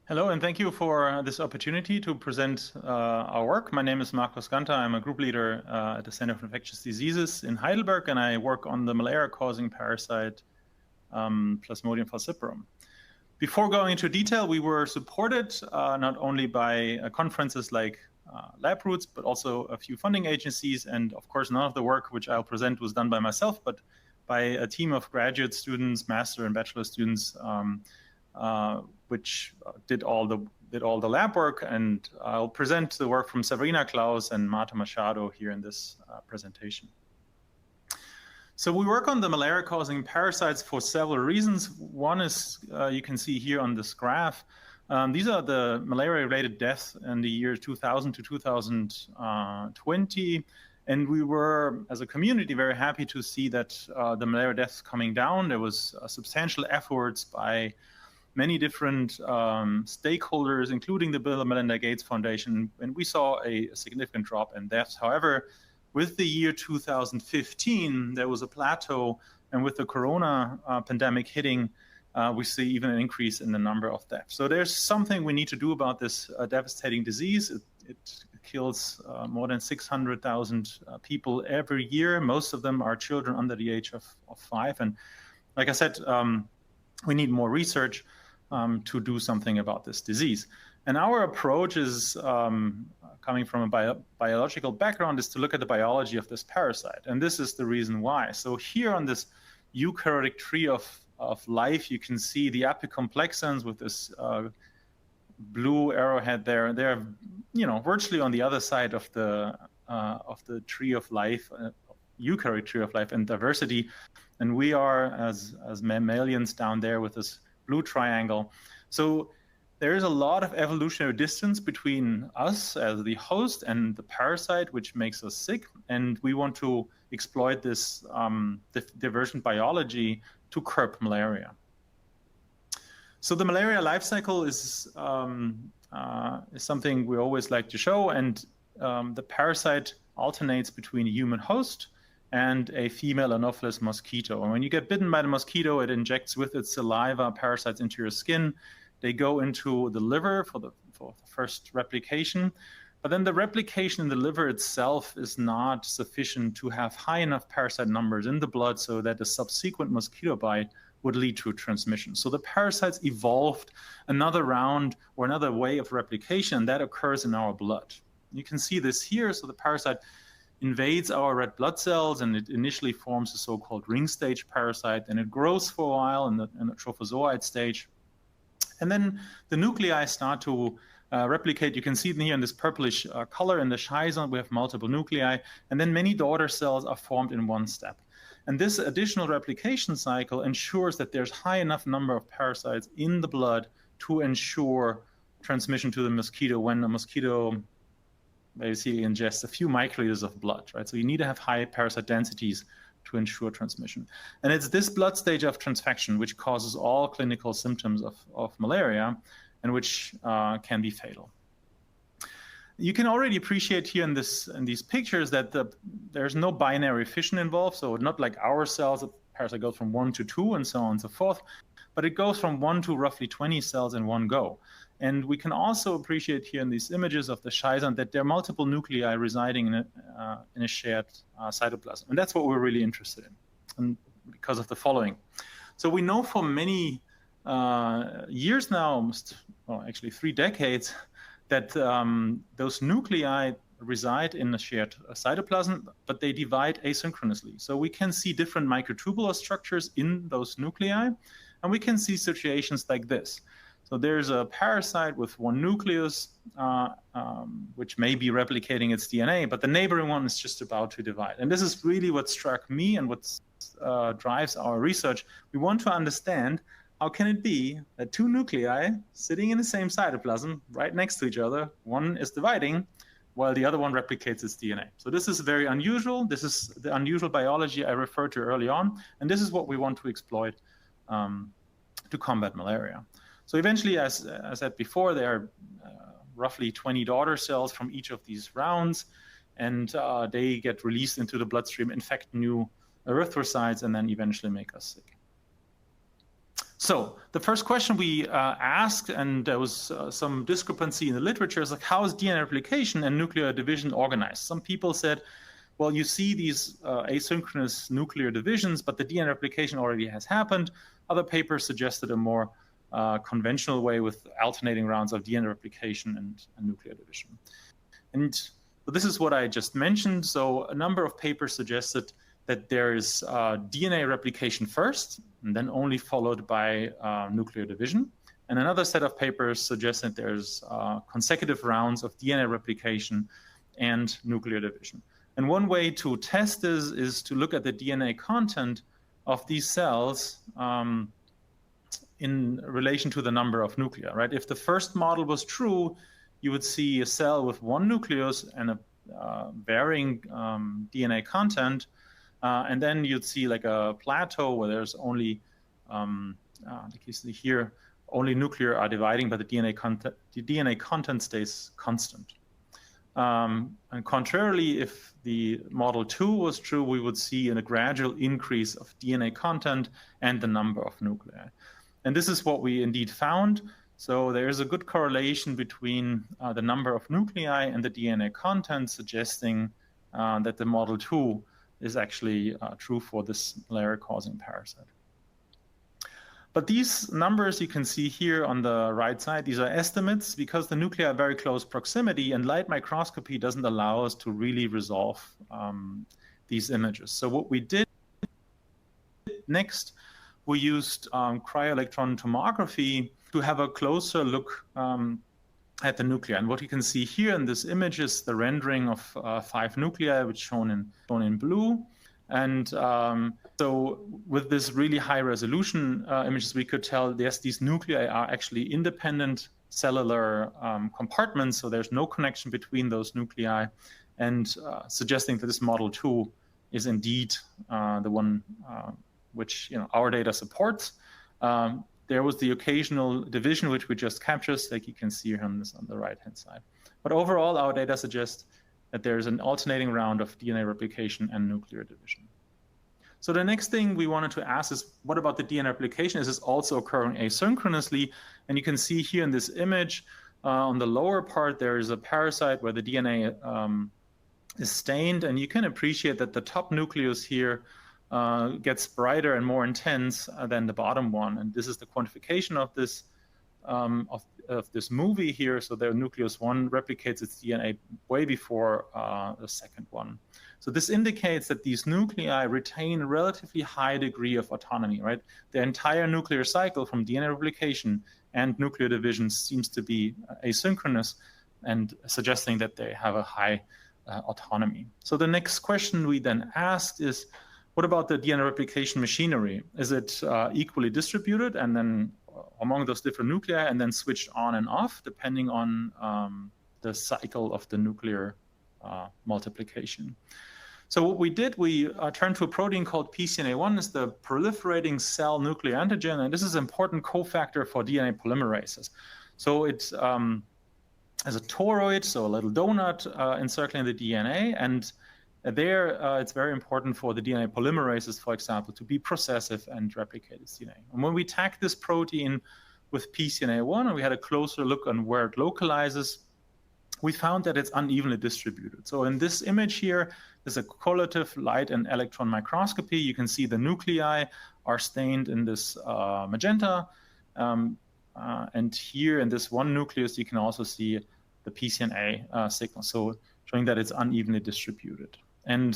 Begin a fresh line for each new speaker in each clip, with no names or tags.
Hello, and thank you for this opportunity to present our work. My name is Markus Ganter. I'm a group leader at the Center for Infectious Diseases in Heidelberg, and I work on the malaria-causing parasite Plasmodium falciparum. Before going into detail, we were supported not only by conferences like LabRoots, but also a few funding agencies. And of course, none of the work which I'll present was done by myself, but by a team of graduate students, master and bachelor students, which did all the lab work. And I'll present the work from Sabrina Klaus and Marta Machado here in this presentation. So we work on the malaria-causing parasites for several reasons. One is, you can see here on this graph, these are the malaria-related deaths in the year 2000 to 2020. And we were, as a community, very happy to see that the malaria deaths coming down. There was substantial efforts by many different stakeholders, including the Bill and Melinda Gates Foundation, and we saw a significant drop in deaths. However, with the year 2015, there was a plateau, and with the corona pandemic hitting, we see even an increase in the number of deaths. So there's something we need to do about this devastating disease. It kills more than 600,000 people every year. Most of them are children under the age of 5. And like I said, we need more research to do something about this disease. And our approach is coming from a biological background, is to look at the biology of this parasite. And this is the reason why. So here on this eukaryotic tree of life, you can see the apicomplexans with this blue arrowhead there. They're, virtually on the other side of the tree of life, eukaryotic tree of life and diversity. And we are, as mammalians, down there with this blue triangle. So there is a lot of evolutionary distance between us as the host and the parasite, which makes us sick. And we want to exploit this divergent biology to curb malaria. So the malaria life cycle is something we always like to show. And the parasite alternates between a human host and a female Anopheles mosquito. And when you get bitten by the mosquito, it injects with its saliva parasites into your skin. They go into the liver for the first replication. But then the replication in the liver itself is not sufficient to have high enough parasite numbers in the blood so that a subsequent mosquito bite would lead to transmission. So the parasites evolved another round or another way of replication that occurs in our blood. You can see this here. So the parasite invades our red blood cells, and it initially forms a so-called ring stage parasite, and it grows for a while in the trophozoite stage. And then the nuclei start to replicate. You can see here in this purplish color. In the schizont, we have multiple nuclei, and then many daughter cells are formed in one step. And this additional replication cycle ensures that there's high enough number of parasites in the blood to ensure transmission to the mosquito when a mosquito basically ingests a few microliters of blood, right? So you need to have high parasite densities to ensure transmission. And it's this blood stage of transfection which causes all clinical symptoms of malaria and which can be fatal. You can already appreciate here in these pictures that there's no binary fission involved. So not like our cells, the parasite goes from 1 to 2 and so on and so forth, but it goes from 1 to roughly 20 cells in one go. And we can also appreciate here in these images of the schizont that there are multiple nuclei residing in a shared cytoplasm. And that's what we're really interested in, and because of the following. So we know for many years now, actually 3 decades, that those nuclei reside in a shared cytoplasm, but they divide asynchronously. So we can see different microtubular structures in those nuclei, and we can see situations like this. So there's a parasite with one nucleus, which may be replicating its DNA, but the neighboring one is just about to divide. And this is really what struck me and what drives our research. We want to understand, how can it be that 2 nuclei sitting in the same cytoplasm right next to each other, one is dividing while the other one replicates its DNA. So this is very unusual. This is the unusual biology I referred to early on. And this is what we want to exploit to combat malaria. So eventually, as I said before, there are roughly 20 daughter cells from each of these rounds, and they get released into the bloodstream, infect new erythrocytes, and then eventually make us sick. So the first question we asked, and there was some discrepancy in the literature, is like, how is DNA replication and nuclear division organized? Some people said, well, you see these asynchronous nuclear divisions, but the DNA replication already has happened. Other papers suggested a more conventional way with alternating rounds of DNA replication and nuclear division. And so this is what I just mentioned. So a number of papers suggested that there is DNA replication first, and then only followed by nuclear division. And another set of papers suggests that there's consecutive rounds of DNA replication and nuclear division. And one way to test this is to look at the DNA content of these cells in relation to the number of nuclei, right? If the first model was true, you would see a cell with one nucleus and a varying DNA content, and then you'd see like a plateau where there's only, like you see here, only nuclei are dividing, but the DNA content stays constant. And contrarily, if the model 2 was true, we would see a gradual increase of DNA content and the number of nuclei. And this is what we indeed found. So there is a good correlation between the number of nuclei and the DNA content, suggesting that the model 2 is actually true for this malaria-causing parasite. But these numbers you can see here on the right side, these are estimates because the nuclei are very close proximity, and light microscopy doesn't allow us to really resolve these images. So what we did next, we used cryo-electron tomography to have a closer look at the nuclei. And what you can see here in this image is the rendering of 5 nuclei, which shown in blue. And so with this really high resolution images, we could tell, yes, these nuclei are actually independent cellular compartments, so there's no connection between those nuclei, and suggesting that this model 2 is indeed the one which our data supports. There was the occasional division, which we just captured, like you can see here on the right-hand side. But overall, our data suggests that there's an alternating round of DNA replication and nuclear division. So the next thing we wanted to ask is, what about the DNA replication? Is this also occurring asynchronously? And you can see here in this image, on the lower part, there is a parasite where the DNA is stained, and you can appreciate that the top nucleus here gets brighter and more intense than the bottom one. And this is the quantification of this of this movie here. So the nucleus 1 replicates its DNA way before the second one. So this indicates that these nuclei retain a relatively high degree of autonomy, right? The entire nuclear cycle from DNA replication and nuclear division seems to be asynchronous, and suggesting that they have a high autonomy. So the next question we then asked is, what about the DNA replication machinery? Is it equally distributed and then among those different nuclei and then switched on and off depending on the cycle of the nuclear multiplication? So what we did, we turned to a protein called PCNA1. It's the proliferating cell nuclear antigen, and this is an important cofactor for DNA polymerases. So it's as a toroid, so a little donut encircling the DNA, and there it's very important for the DNA polymerases, for example, to be processive and replicate its DNA. And when we tagged this protein with PCNA1 and we had a closer look on where it localizes, we found that it's unevenly distributed. So in this image here, there's a correlative light and electron microscopy. You can see the nuclei are stained in this magenta. And here in this one nucleus, you can also see the PCNA signal, so showing that it's unevenly distributed. And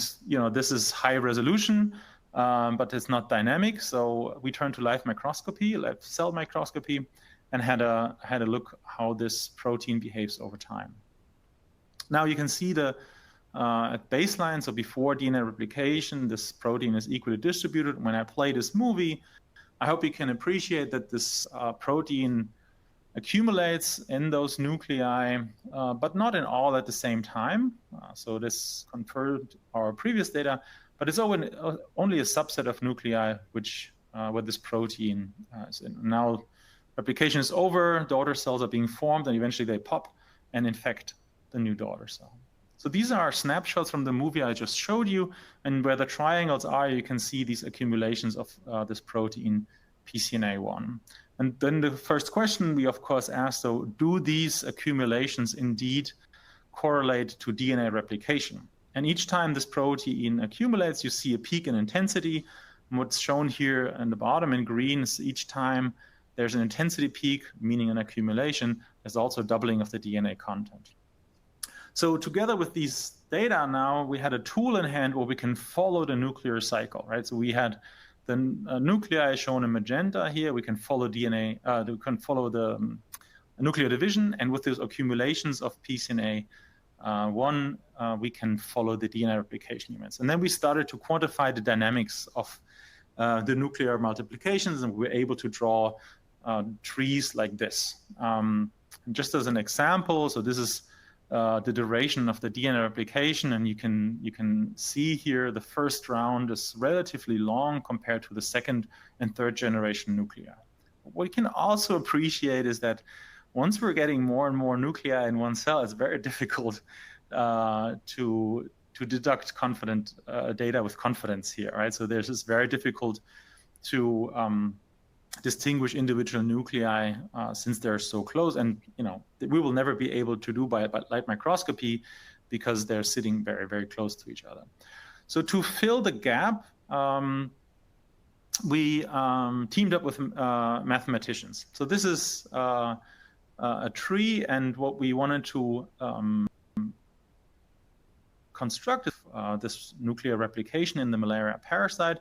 this is high resolution, but it's not dynamic. So we turned to live microscopy, live cell microscopy, and had a look how this protein behaves over time. Now you can see the at baseline, so before DNA replication, this protein is equally distributed. When I play this movie, I hope you can appreciate that this protein accumulates in those nuclei, but not in all at the same time. So this confirmed our previous data, but it's only a subset of nuclei which where this protein is in. Now replication is over, daughter cells are being formed, and eventually they pop and infect the new daughter cell. So these are snapshots from the movie I just showed you, and where the triangles are, you can see these accumulations of this protein PCNA1. And then the first question we, of course, asked, so do these accumulations indeed correlate to DNA replication? And each time this protein accumulates, you see a peak in intensity. And what's shown here in the bottom in green is each time there's an intensity peak, meaning an accumulation, there's also doubling of the DNA content. So together with these data now, we had a tool in hand where we can follow the nuclear cycle, right? So we had the nuclei shown in magenta here. We can follow DNA, we can follow the nuclear division, and with those accumulations of PCNA1, we can follow the DNA replication events. And then we started to quantify the dynamics of the nuclear multiplications, and we were able to draw trees like this. Just as an example, so this is the duration of the DNA replication, and you can see here the first round is relatively long compared to the second and third generation nuclei. What you can also appreciate is that once we're getting more and more nuclei in one cell, it's very difficult to deduct confident data with confidence here, right? So there's just very difficult to distinguish individual nuclei since they're so close, and we will never be able to do by light microscopy because they're sitting very, very close to each other. So to fill the gap, we teamed up with mathematicians. So this is a tree, and what we wanted to construct is this nuclear replication in the malaria parasite.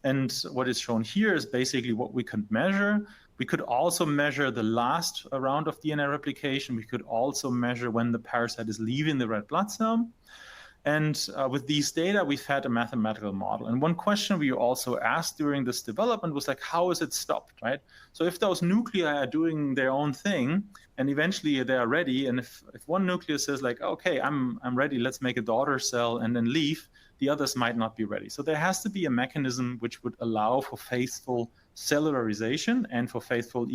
And what is shown here is basically what we could measure. We could also measure the last round of DNA replication. We could also measure when the parasite is leaving the red blood cell. And with these data, we've had a mathematical model. And one question we also asked during this development was like, how is it stopped, right? So if those nuclei are doing their own thing, and eventually they are ready, and if one nucleus says like, okay, I'm ready, let's make a daughter cell and then leave, the others might not be ready. So there has to be a mechanism which would allow for faithful cellularization and for faithful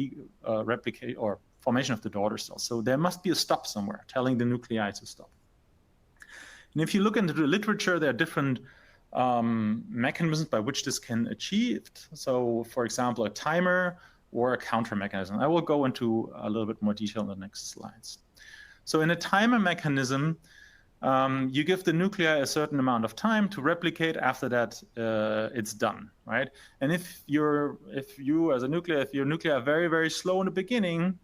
replicate or formation of the daughter cells. So there must be a stop somewhere telling the nuclei to stop. And if you look into the literature, there are different mechanisms by which this can be achieved. So, for example, a timer or a counter mechanism. I will go into a little bit more detail in the next slides. So in a timer mechanism, you give the nuclei a certain amount of time to replicate. After that, it's done, right? And if your nuclei are very, very slow in the beginning,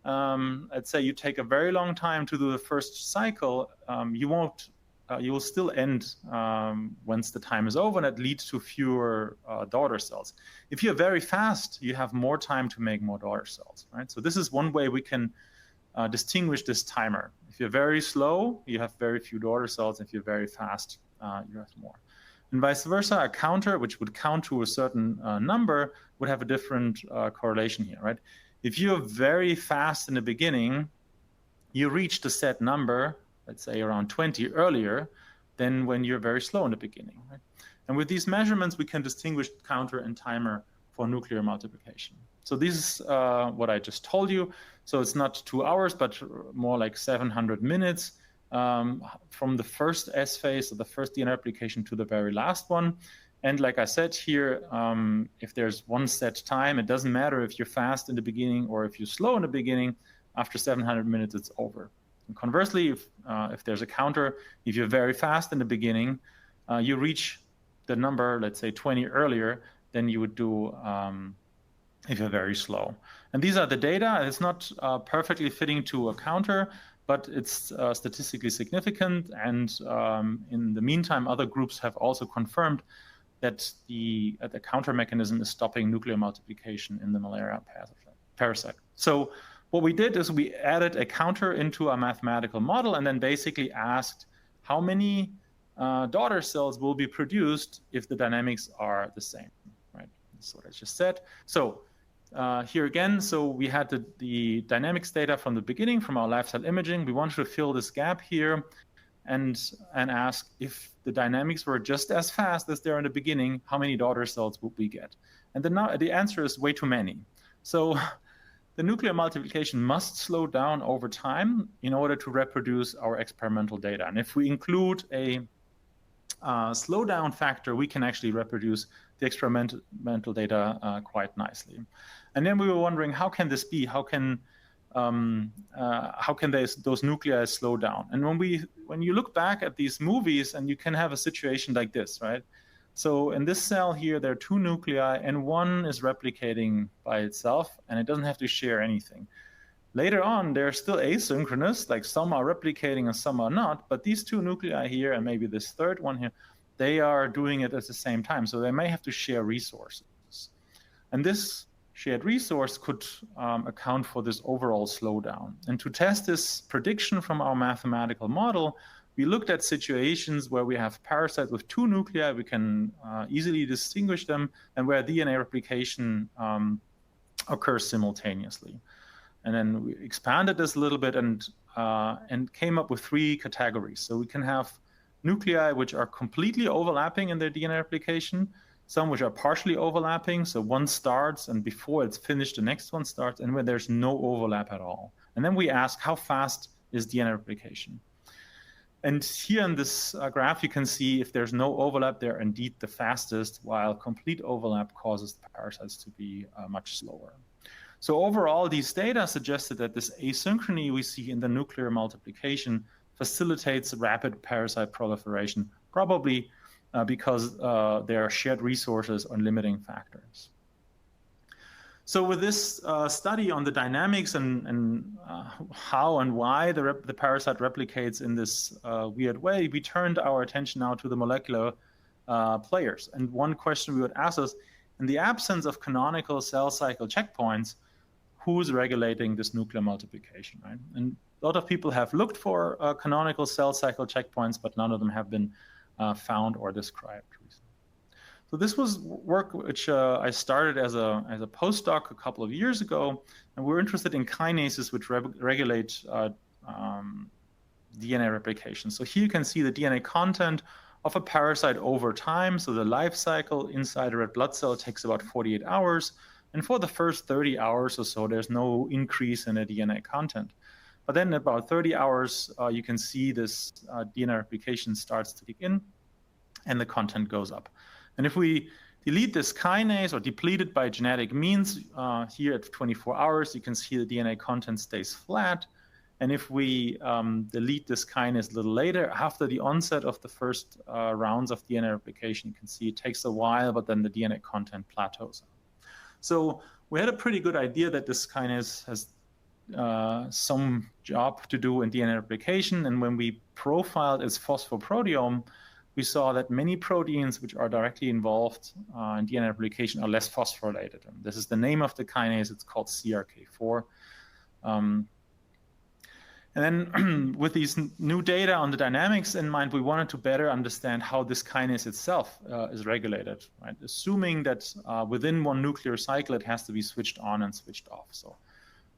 let's say you take a very long time to do the first cycle, you will still end once the time is over, and that leads to fewer daughter cells. If you're very fast, you have more time to make more daughter cells, right? So this is one way we can distinguish this timer. If you're very slow, you have very few daughter cells. If you're very fast, you have more. And vice versa, a counter, which would count to a certain number, would have a different correlation here, right? If you're very fast in the beginning, you reach the set number, let's say around 20 earlier than when you're very slow in the beginning, right? And with these measurements, we can distinguish counter and timer for nuclear multiplication. So this is what I just told you. So it's not 2 hours, but more like 700 minutes from the first S phase, so the first DNA replication, to the very last one. And like I said here, if there's one set time, it doesn't matter if you're fast in the beginning or if you're slow in the beginning. After 700 minutes, it's over. And conversely, if there's a counter, if you're very fast in the beginning, you reach the number, let's say 20 earlier than you would do if you're very slow. And these are the data. It's not perfectly fitting to a counter, but it's statistically significant. And in the meantime, other groups have also confirmed that the counter mechanism is stopping nuclear multiplication in the malaria parasite. So what we did is we added a counter into our mathematical model and then basically asked how many daughter cells will be produced if the dynamics are the same, right? That's what I just said. So here again, so we had the dynamics data from the beginning from our live cell imaging. We wanted to fill this gap here and ask if the dynamics were just as fast as they are in the beginning, how many daughter cells would we get? And the answer is way too many. So the nuclear multiplication must slow down over time in order to reproduce our experimental data. And if we include a slowdown factor, we can actually reproduce the experimental data quite nicely. And then we were wondering, how can this be? How can those nuclei slow down? And when you look back at these movies, and you can have a situation like this, right? So in this cell here, there are two nuclei, and one is replicating by itself, and it doesn't have to share anything. Later on, they're still asynchronous, like some are replicating and some are not, but these two nuclei here, and maybe this third one here, they are doing it at the same time, so they may have to share resources. And this shared resource could account for this overall slowdown. And to test this prediction from our mathematical model, we looked at situations where we have parasites with two nuclei, we can easily distinguish them, and where DNA replication occurs simultaneously. And then we expanded this a little bit and came up with three categories. So we can have nuclei which are completely overlapping in their DNA replication, some which are partially overlapping, so one starts and before it's finished, the next one starts, and where there's no overlap at all. And then we ask, how fast is DNA replication? And here in this graph, you can see if there's no overlap, they're indeed the fastest, while complete overlap causes the parasites to be much slower. So overall, these data suggested that this asynchrony we see in the nuclear multiplication facilitates rapid parasite proliferation, probably because there are shared resources or limiting factors. So with this study on the dynamics and how and why the parasite replicates in this weird way, we turned our attention now to the molecular players. And one question we would ask us, in the absence of canonical cell cycle checkpoints, who's regulating this nuclear multiplication, right? And a lot of people have looked for canonical cell cycle checkpoints, but none of them have been found or described recently. So this was work which I started as a postdoc a couple of years ago, and we're interested in kinases which regulate DNA replication. So here you can see the DNA content of a parasite over time. So the life cycle inside a red blood cell takes about 48 hours. And for the first 30 hours or so, there's no increase in the DNA content. But then about 30 hours, you can see this DNA replication starts to kick in, and the content goes up. And if we delete this kinase or deplete it by genetic means, here at 24 hours, you can see the DNA content stays flat. And if we delete this kinase a little later, after the onset of the first rounds of DNA replication, you can see it takes a while, but then the DNA content plateaus. So we had a pretty good idea that this kinase has some job to do in DNA replication. And when we profiled its phosphoproteome, we saw that many proteins which are directly involved in DNA replication are less phosphorylated. And this is the name of the kinase. It's called CRK4. And then with these new data on the dynamics in mind, we wanted to better understand how this kinase itself is regulated, right? Assuming that within one nuclear cycle, it has to be switched on and switched off. So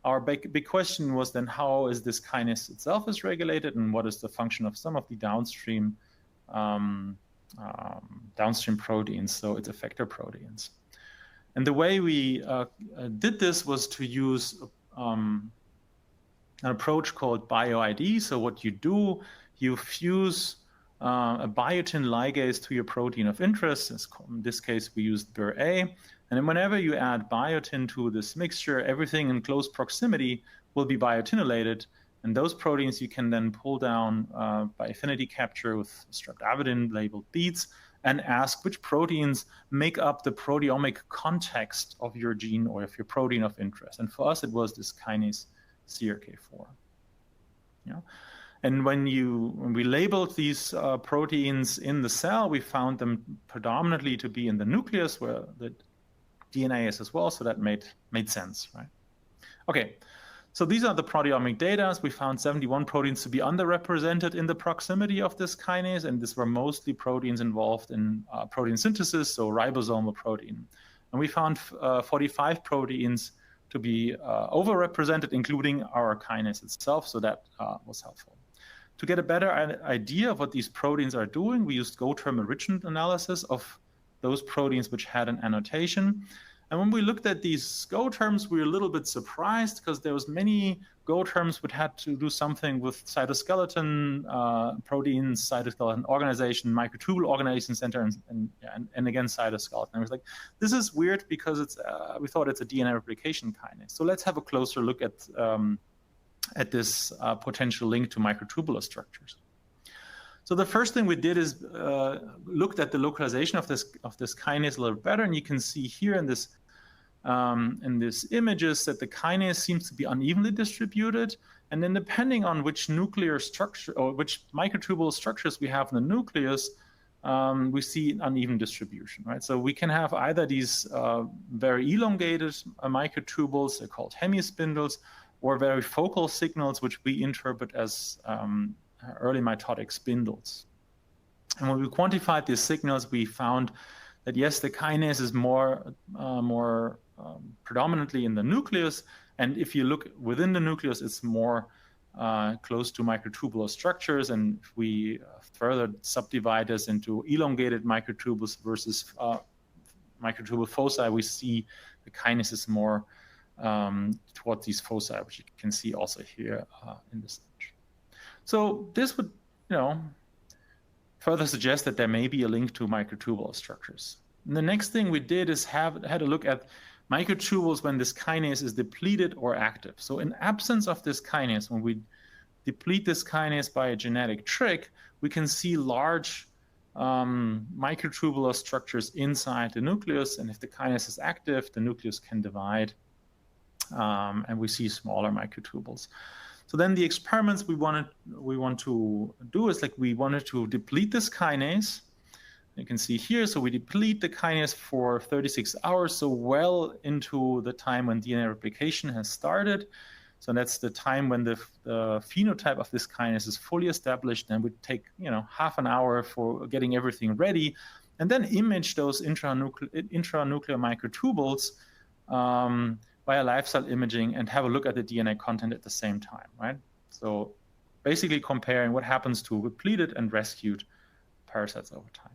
our big question was then, how is this kinase itself is regulated, and what is the function of some of the downstream proteins, so its effector proteins. And the way we did this was to use an approach called BioID. So what you do, you fuse a biotin ligase to your protein of interest. In this case, we used BurA. And then whenever you add biotin to this mixture, everything in close proximity will be biotinylated. And those proteins you can then pull down by affinity capture with streptavidin labeled beads and ask which proteins make up the proteomic context of your gene or of your protein of interest. And for us, it was this kinase CRK4. Yeah. And when we labeled these proteins in the cell, we found them predominantly to be in the nucleus where the DNA is as well. So that made sense, right? Okay. So these are the proteomic data. We found 71 proteins to be underrepresented in the proximity of this kinase, and these were mostly proteins involved in protein synthesis, so ribosomal protein. And we found 45 proteins to be overrepresented, including our kinase itself, so that was helpful. To get a better idea of what these proteins are doing, we used GoTerm enrichment analysis of those proteins which had an annotation. And when we looked at these Go terms, we were a little bit surprised because there was many Go terms which had to do something with cytoskeleton, proteins, cytoskeleton organization, microtubule organization center, and again, cytoskeleton. I was like, this is weird because it's we thought it's a DNA replication kinase. So let's have a closer look at this potential link to microtubular structures. So the first thing we did is looked at the localization of this kinase a little better, and you can see here in this images that the kinase seems to be unevenly distributed, and then depending on which nuclear structure or which microtubule structures we have in the nucleus, we see an uneven distribution, right? So we can have either these very elongated microtubules, they're called hemispindles, or very focal signals, which we interpret as early mitotic spindles. And when we quantified these signals, we found that yes, the kinase is more predominantly in the nucleus, and if you look within the nucleus, it's more close to microtubular structures. And if we further subdivide this into elongated microtubules versus microtubule foci, we see the kinase is more towards these foci, which you can see also here in this image. So this would, further suggest that there may be a link to microtubular structures. And the next thing we did is had a look at microtubules when this kinase is depleted or active. So in absence of this kinase, when we deplete this kinase by a genetic trick, we can see large microtubular structures inside the nucleus. And if the kinase is active, the nucleus can divide, and we see smaller microtubules. So then the experiments we want to do is we wanted to deplete this kinase. You can see here, so we deplete the kinase for 36 hours, so well into the time when DNA replication has started. So that's the time when the phenotype of this kinase is fully established, and we take half an hour for getting everything ready, and then image those intranuclear microtubules via live cell imaging and have a look at the DNA content at the same time, right? So basically comparing what happens to depleted and rescued parasites over time.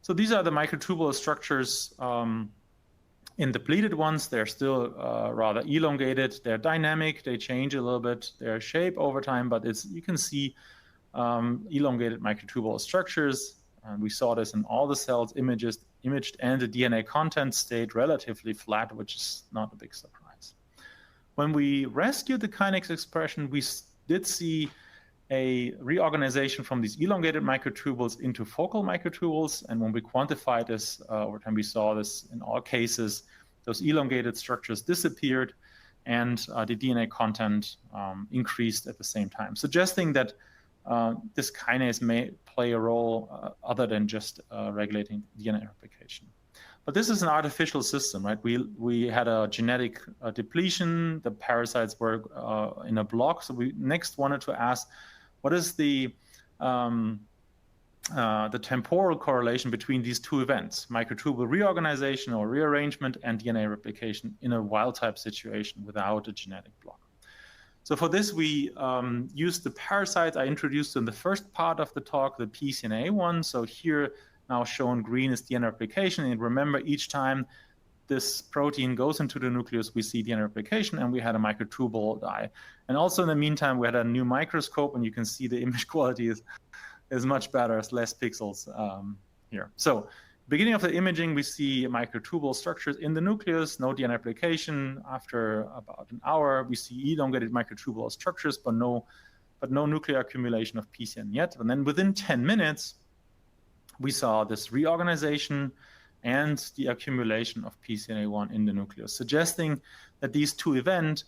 So these are the microtubular structures in depleted ones. They're still rather elongated. They're dynamic. They change a little bit their shape over time, but you can see elongated microtubular structures. We saw this in all the cells imaged, and the DNA content stayed relatively flat, which is not a big surprise. When we rescued the kinase expression, we did see a reorganization from these elongated microtubules into focal microtubules. And when we quantified this over time, we saw this in all cases. Those elongated structures disappeared, and the DNA content increased at the same time, suggesting that this kinase may play a role other than just regulating DNA replication. But this is an artificial system, right? We had a genetic depletion. The parasites were in a block. So we next wanted to ask, what is the temporal correlation between these two events, microtubule reorganization or rearrangement and DNA replication in a wild-type situation without a genetic block? So for this, we used the parasites I introduced in the first part of the talk, the PCNA one. So here, now shown green is DNA replication. And remember, each time this protein goes into the nucleus, we see DNA replication, and we had a microtubule die. And also in the meantime, we had a new microscope, and you can see the image quality is much better, it's less pixels here. So beginning of the imaging, we see microtubule structures in the nucleus, no DNA replication. After about an hour, we see elongated microtubular structures, but no nuclear accumulation of PCN yet. And then within 10 minutes, we saw this reorganization and the accumulation of PCNA1 in the nucleus, suggesting that these two events,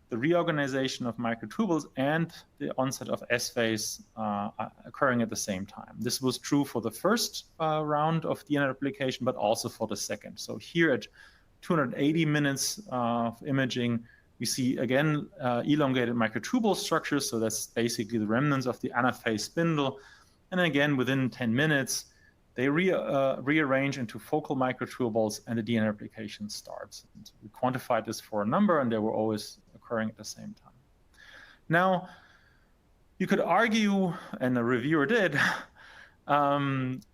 the reorganization of microtubules and the onset of S phase, are occurring at the same time. This was true for the first round of DNA replication, but also for the second. So here at 280 minutes of imaging, we see again elongated microtubule structures. So that's basically the remnants of the anaphase spindle. And again, within 10 minutes, they rearrange into focal microtubules, and the DNA replication starts. And we quantified this for a number, and they were always occurring at the same time. Now, you could argue, and the reviewer did,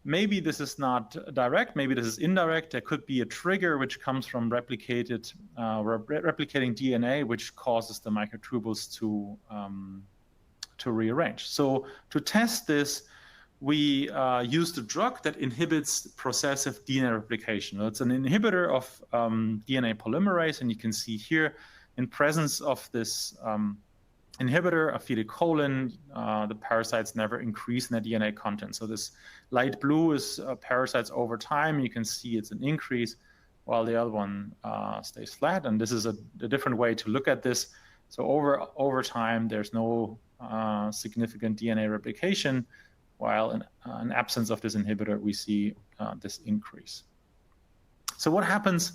Maybe this is not direct, maybe this is indirect. There could be a trigger which comes from replicating DNA, which causes the microtubules to rearrange. So to test this, we used a drug that inhibits processive DNA replication. It's an inhibitor of DNA polymerase, and you can see here, in presence of this inhibitor, acetylcholine, the parasites never increase in their DNA content. So this light blue is parasites over time. You can see it's an increase, while the other one stays flat. And this is a different way to look at this. So over time, there's no significant DNA replication, while in absence of this inhibitor, we see this increase. So what happens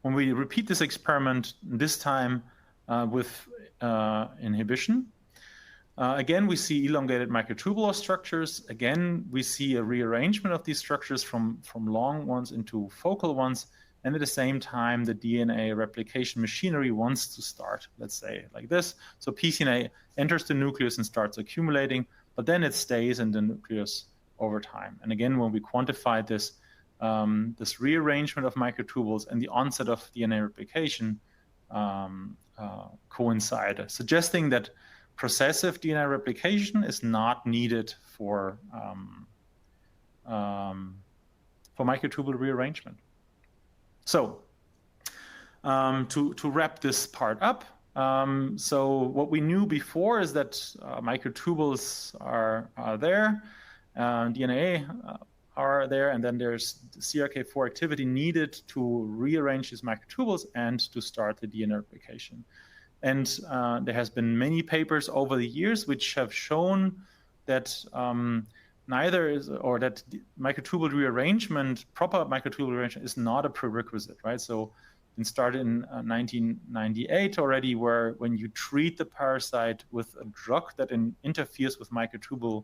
when we repeat this experiment, this time with inhibition? Again, we see elongated microtubular structures. Again, we see a rearrangement of these structures from long ones into focal ones. And at the same time, the DNA replication machinery wants to start, let's say like this. So pCNA enters the nucleus and starts accumulating, but then it stays in the nucleus over time. And again, when we quantify this, this rearrangement of microtubules and the onset of DNA replication coincide, suggesting that processive DNA replication is not needed for microtubule rearrangement. So to wrap this part up, so what we knew before is that microtubules are there, DNA are there, and then there's CRK4 activity needed to rearrange these microtubules and to start the DNA replication. And there has been many papers over the years which have shown that that microtubule rearrangement, proper microtubule rearrangement, is not a prerequisite, right? So it started in 1998 already, where when you treat the parasite with a drug that interferes with microtubule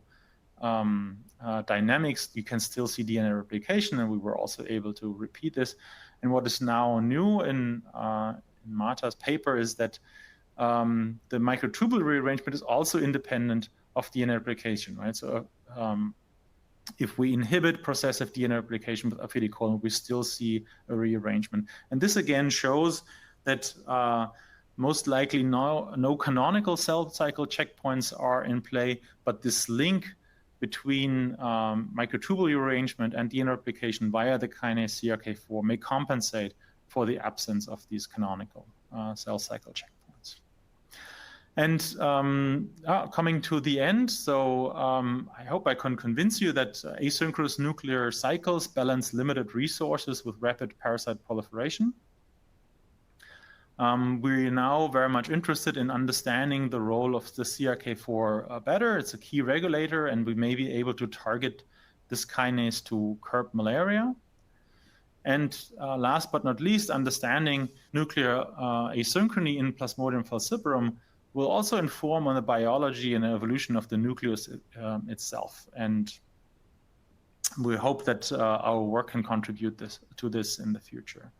dynamics, you can still see DNA replication, and we were also able to repeat this. And what is now new in Marta's paper is that the microtubule rearrangement is also independent of DNA replication, right? So if we inhibit processive DNA replication with acetylcholine, we still see a rearrangement. And this again shows that most likely no canonical cell cycle checkpoints are in play, but this link between microtubule rearrangement and DNA replication via the kinase CRK4 may compensate for the absence of these canonical cell cycle checkpoints. And coming to the end, so I hope I can convince you that asynchronous nuclear cycles balance limited resources with rapid parasite proliferation. We're now very much interested in understanding the role of the CRK4 better. It's a key regulator, and we may be able to target this kinase to curb malaria. And last but not least, understanding nuclear asynchrony in Plasmodium falciparum will also inform on the biology and evolution of the nucleus itself. And we hope that our work can contribute to this in the future.